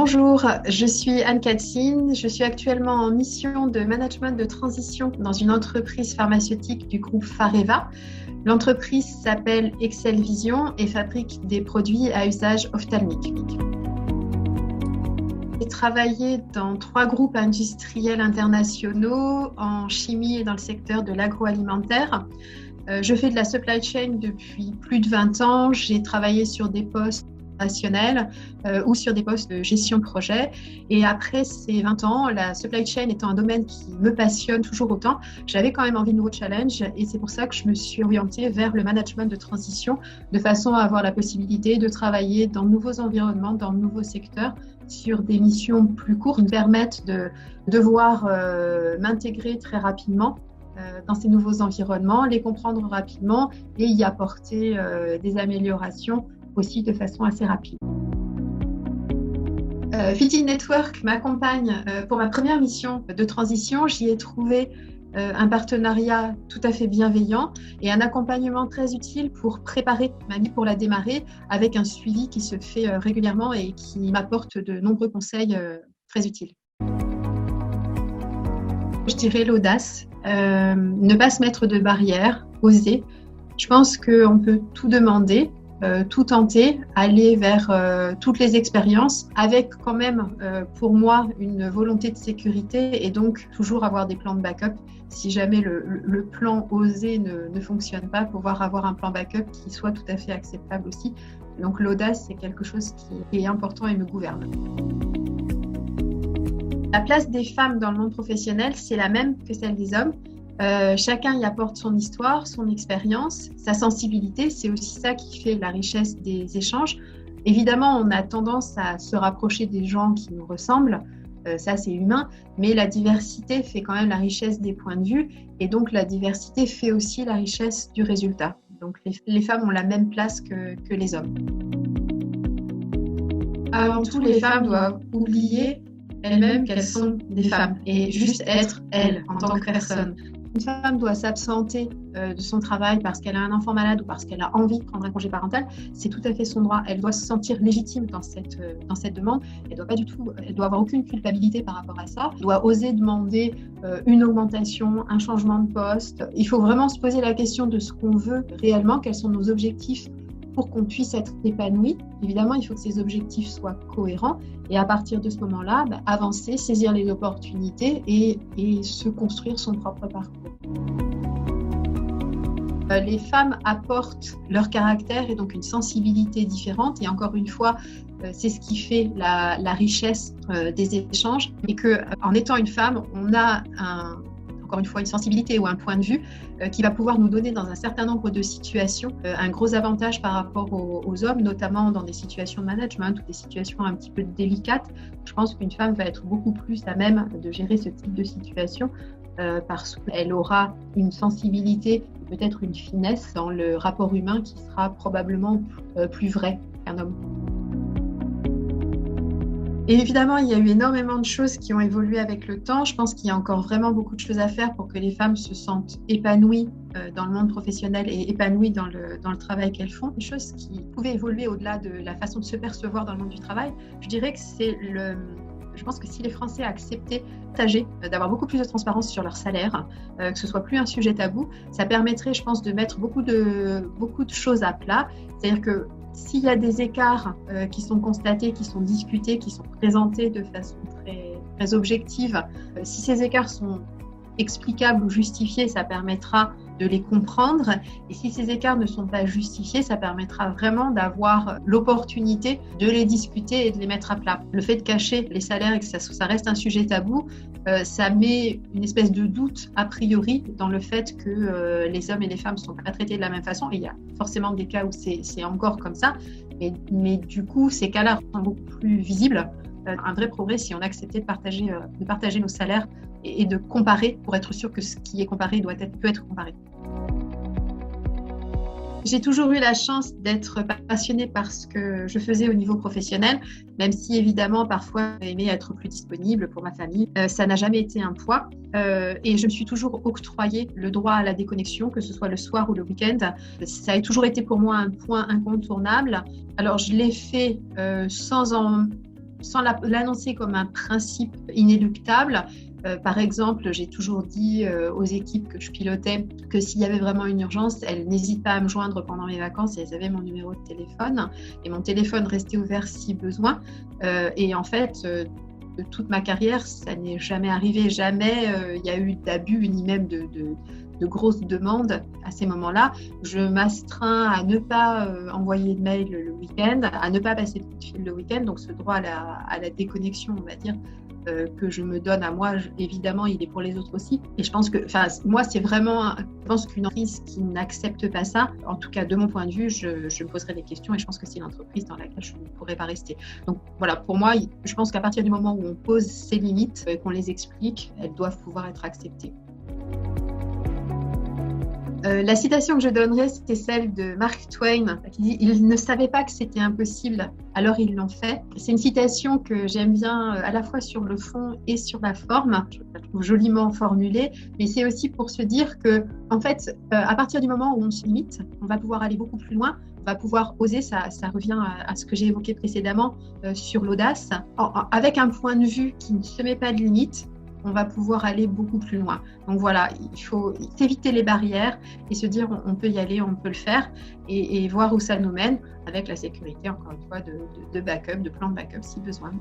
Bonjour, je suis Anne-Catherine. Je suis actuellement en mission de management de transition dans une entreprise pharmaceutique du groupe Fareva. L'entreprise s'appelle Excel Vision et fabrique des produits à usage ophtalmique. J'ai travaillé dans 3 groupes industriels internationaux en chimie et dans le secteur de l'agroalimentaire. Je fais de la supply chain depuis plus de 20 ans. J'ai travaillé sur des postes ou sur des postes de gestion de projet. Et après ces 20 ans, la supply chain étant un domaine qui me passionne toujours autant, j'avais quand même envie de nouveaux challenges et c'est pour ça que je me suis orientée vers le management de transition de façon à avoir la possibilité de travailler dans de nouveaux environnements, dans de nouveaux secteurs, sur des missions plus courtes qui me permettent de devoir m'intégrer très rapidement dans ces nouveaux environnements, les comprendre rapidement et y apporter des améliorations aussi de façon assez rapide. Fiji Network m'accompagne pour ma première mission de transition. J'y ai trouvé un partenariat tout à fait bienveillant et un accompagnement très utile pour préparer ma vie pour la démarrer avec un suivi qui se fait régulièrement et qui m'apporte de nombreux conseils très utiles. Je dirais l'audace, ne pas se mettre de barrières, oser. Je pense qu'on peut tout demander, tout tenter, aller vers toutes les expériences avec quand même pour moi une volonté de sécurité et donc toujours avoir des plans de backup si jamais le plan osé ne fonctionne pas, pouvoir avoir un plan backup qui soit tout à fait acceptable aussi. Donc l'audace, c'est quelque chose qui est important et me gouverne. La place des femmes dans le monde professionnel, c'est la même que celle des hommes. Chacun y apporte son histoire, son expérience, sa sensibilité. C'est aussi ça qui fait la richesse des échanges. Évidemment, on a tendance à se rapprocher des gens qui nous ressemblent. Ça, c'est humain. Mais la diversité fait quand même la richesse des points de vue. Et donc, la diversité fait aussi la richesse du résultat. Donc, les femmes ont la même place que les hommes. Avant tout, les femmes doivent oublier elles-mêmes qu'elles sont des femmes et juste être elles en tant que personne. Une femme doit s'absenter de son travail parce qu'elle a un enfant malade ou parce qu'elle a envie de prendre un congé parental. C'est tout à fait son droit. Elle doit se sentir légitime dans cette demande. Elle doit avoir aucune culpabilité par rapport à ça. Elle doit oser demander une augmentation, un changement de poste. Il faut vraiment se poser la question de ce qu'on veut réellement, quels sont nos objectifs pour qu'on puisse être épanoui. Évidemment, il faut que ces objectifs soient cohérents et à partir de ce moment-là, avancer, saisir les opportunités et se construire son propre parcours. Les femmes apportent leur caractère et donc une sensibilité différente et encore une fois, c'est ce qui fait la richesse des échanges et qu'en étant une femme, on a encore une fois une sensibilité ou un point de vue qui va pouvoir nous donner dans un certain nombre de situations un gros avantage par rapport aux hommes, notamment dans des situations de management ou des situations un petit peu délicates. Je pense qu'une femme va être beaucoup plus à même de gérer ce type de situation parce qu'elle aura une sensibilité, peut-être une finesse dans le rapport humain qui sera probablement plus vrai qu'un homme. Et évidemment, il y a eu énormément de choses qui ont évolué avec le temps. Je pense qu'il y a encore vraiment beaucoup de choses à faire pour que les femmes se sentent épanouies dans le monde professionnel et épanouies dans le travail qu'elles font. Des choses qui pouvaient évoluer au-delà de la façon de se percevoir dans le monde du travail. Je dirais que je pense que si les Français acceptaient d'avoir beaucoup plus de transparence sur leur salaire, que ce soit plus un sujet tabou, ça permettrait, je pense, de mettre beaucoup de choses à plat. C'est-à-dire que s'il y a des écarts qui sont constatés, qui sont discutés, qui sont présentés de façon très, très objective, si ces écarts sont explicables ou justifiés, ça permettra de les comprendre. Et si ces écarts ne sont pas justifiés, ça permettra vraiment d'avoir l'opportunité de les discuter et de les mettre à plat. Le fait de cacher les salaires et que ça reste un sujet tabou, ça met une espèce de doute a priori dans le fait que les hommes et les femmes ne sont pas traités de la même façon. Et il y a forcément des cas où c'est encore comme ça. Mais du coup, ces cas-là sont beaucoup plus visibles. Un vrai progrès si on acceptait de partager nos salaires et de comparer pour être sûr que ce qui est comparé peut être comparé. J'ai toujours eu la chance d'être passionnée par ce que je faisais au niveau professionnel, même si évidemment parfois j'aimais être plus disponible pour ma famille. Ça n'a jamais été un poids et je me suis toujours octroyé le droit à la déconnexion, que ce soit le soir ou le week-end. Ça a toujours été pour moi un point incontournable. Alors je l'ai fait sans en sans l'annoncer comme un principe inéluctable. Par exemple, j'ai toujours dit aux équipes que je pilotais que s'il y avait vraiment une urgence, elles n'hésitent pas à me joindre pendant mes vacances et elles avaient mon numéro de téléphone. Et mon téléphone restait ouvert si besoin. Et en fait, de toute ma carrière, ça n'est jamais arrivé. Jamais il y a eu d'abus ni même de grosses demandes à ces moments-là. Je m'astreins à ne pas envoyer de mail le week-end, à ne pas passer de coup de fil le week-end. Donc ce droit à la déconnexion, on va dire, que je me donne à moi, évidemment, il est pour les autres aussi. Et je pense que, moi, c'est vraiment, je pense qu'une entreprise qui n'accepte pas ça, en tout cas de mon point de vue, je me poserai des questions et je pense que c'est une entreprise dans laquelle je ne pourrais pas rester. Donc voilà, pour moi, je pense qu'à partir du moment où on pose ses limites, qu'on les explique, elles doivent pouvoir être acceptées. La citation que je donnerais, c'était celle de Mark Twain, qui dit « Ils ne savaient pas que c'était impossible, alors ils l'ont fait ». C'est une citation que j'aime bien à la fois sur le fond et sur la forme. Je la trouve joliment formulée, mais c'est aussi pour se dire que, en fait, à partir du moment où on se limite, on va pouvoir aller beaucoup plus loin, on va pouvoir oser, ça revient à ce que j'ai évoqué précédemment sur l'audace. Avec un point de vue qui ne se met pas de limite, on va pouvoir aller beaucoup plus loin. Donc voilà, il faut éviter les barrières et se dire on peut y aller, on peut le faire et voir où ça nous mène avec la sécurité, encore une fois, de backup, de plan de backup si besoin.